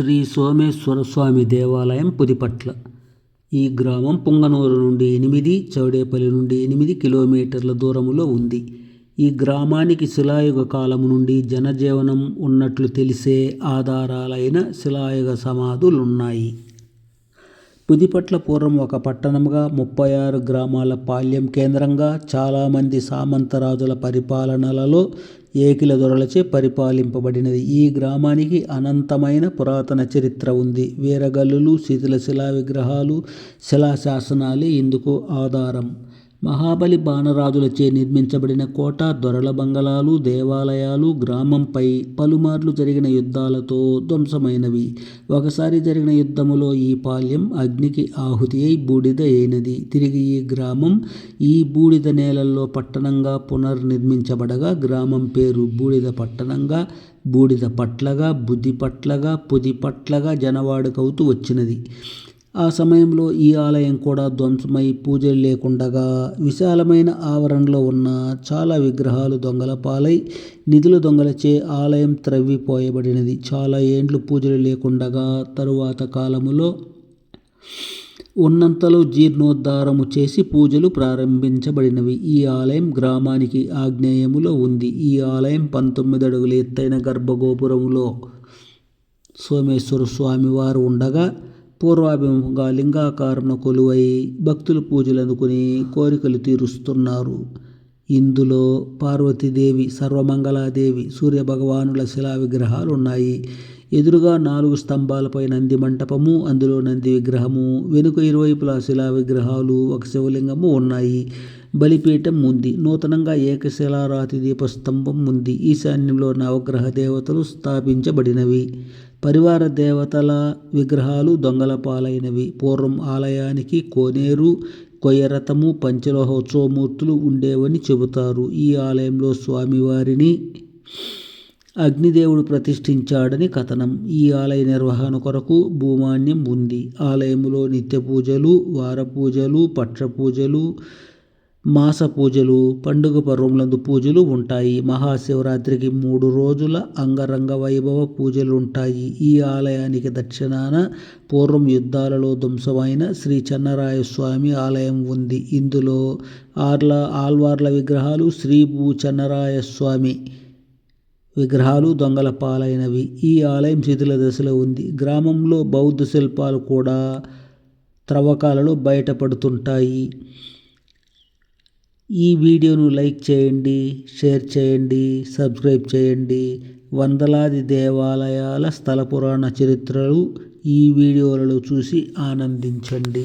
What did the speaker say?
శ్రీ సోమేశ్వర స్వామి దేవాలయం పుదిపట్ల. ఈ గ్రామం పుంగనూరు నుండి 8, చౌడేపల్లి నుండి 8 కిలోమీటర్ల దూరంలో ఉంది. ఈ గ్రామానికి శిలాయుగ కాలము నుండి జనజీవనం ఉన్నట్లు తెలిసే ఆధారాలైన శిలాయుగ సమాధులున్నాయి. పుదిపట్ల పూర్వం ఒక పట్టణంగా, 36 గ్రామాల పాళ్యం కేంద్రంగా, చాలామంది సామంతరాజుల పరిపాలనలలో ఏకిల దొరలచే పరిపాలింపబడినది. ఈ గ్రామానికి అనంతమైన పురాతన చరిత్ర ఉంది. వీరగల్లులు, శిథిల శిలా విగ్రహాలు, శిలాశాసనాలే ఇందుకు ఆధారం. మహాబలి బాణరాజులచే నిర్మించబడిన కోట, దొరల బంగళాలు, దేవాలయాలు గ్రామంపై పలుమార్లు జరిగిన యుద్ధాలతో ధ్వంసమైనవి. ఒకసారి జరిగిన యుద్ధములో ఈ పాళ్యం అగ్నికి ఆహుతి అయి బూడిద అయినది. తిరిగి ఈ గ్రామం ఈ బూడిద నేలల్లో పట్టణంగా పునర్నిర్మించబడగా గ్రామం పేరు బూడిద పట్టణంగా, బూడిద పట్లగా, బుదిపట్లగా, పుదిపట్లగా జనవాడుకవుతూ వచ్చినది. ఆ సమయంలో ఈ ఆలయం కూడా ధ్వంసమై పూజలు లేకుండగా విశాలమైన ఆవరణలో ఉన్న చాలా విగ్రహాలు దొంగల పాలై నిధుల దొంగలచే ఆలయం త్రవ్విపోయబడినది. చాలా ఏండ్లు పూజలు లేకుండగా తరువాత కాలములో ఉన్నంతలో జీర్ణోద్ధారము చేసి పూజలు ప్రారంభించబడినవి. ఈ ఆలయం గ్రామానికి ఆగ్నేయములో ఉంది. ఈ ఆలయం 19 అడుగుల ఎత్తైన గర్భగోపురములో సోమేశ్వర స్వామివారు ఉండగా పూర్వాభిముఖంగా లింగాకారమున కొలువై భక్తులు పూజలు అందుకుని కోరికలు తీరుస్తున్నారు. ఇందులో పార్వతీదేవి, సర్వమంగళాదేవి, సూర్యభగవానుల శిలా విగ్రహాలు ఉన్నాయి. ఎదురుగా 4 స్తంభాలపై నంది మంటపము, అందులో నంది విగ్రహము, వెనుక ఇరువైపులా శిలా విగ్రహాలు, ఒక శివలింగము ఉన్నాయి. బలిపీఠం ఉంది. నూతనంగా ఏకశిలారాతి దీపస్తంభం ఉంది. ఈశాన్యంలో నవగ్రహ దేవతలు స్థాపించబడినవి. పరివార దేవతల విగ్రహాలు దొంగల పాలైనవి. పూర్వం ఆలయానికి కోనేరు, కొయ్యరథము, పంచలోహ ఉత్సవమూర్తులు ఉండేవని చెబుతారు. ఈ ఆలయంలో స్వామివారిని అగ్నిదేవుడు ప్రతిష్ఠించాడని కథనం. ఈ ఆలయ నిర్వహణ కొరకు భూమాన్యం ఉంది. ఆలయములో నిత్య పూజలు, వార పూజలు, పక్ష పూజలు, మాస పూజలు, పండుగ పర్వములందు పూజలు ఉంటాయి. మహాశివరాత్రికి 3 రోజుల అంగరంగ వైభవ పూజలుంటాయి. ఈ ఆలయానికి దక్షిణాన పూర్వం యుద్ధాలలో ధ్వంసమైన శ్రీ చెన్నరాయస్వామి ఆలయం ఉంది. ఇందులో ఆళ్వార్ల విగ్రహాలు, శ్రీ భూ చెన్నరాయస్వామి విగ్రహాలు దొంగల పాలైనవి. ఈ ఆలయం శిథిల దశలో ఉంది. గ్రామంలో బౌద్ధ శిల్పాలు కూడా త్రవ్వకాలలో బయటపడుతుంటాయి. ఈ వీడియోను లైక్ చేయండి, షేర్ చేయండి, సబ్స్క్రైబ్ చేయండి. వందలాది దేవాలయాల స్థల పురాణ చరిత్రలు ఈ వీడియోలలో చూసి ఆనందించండి.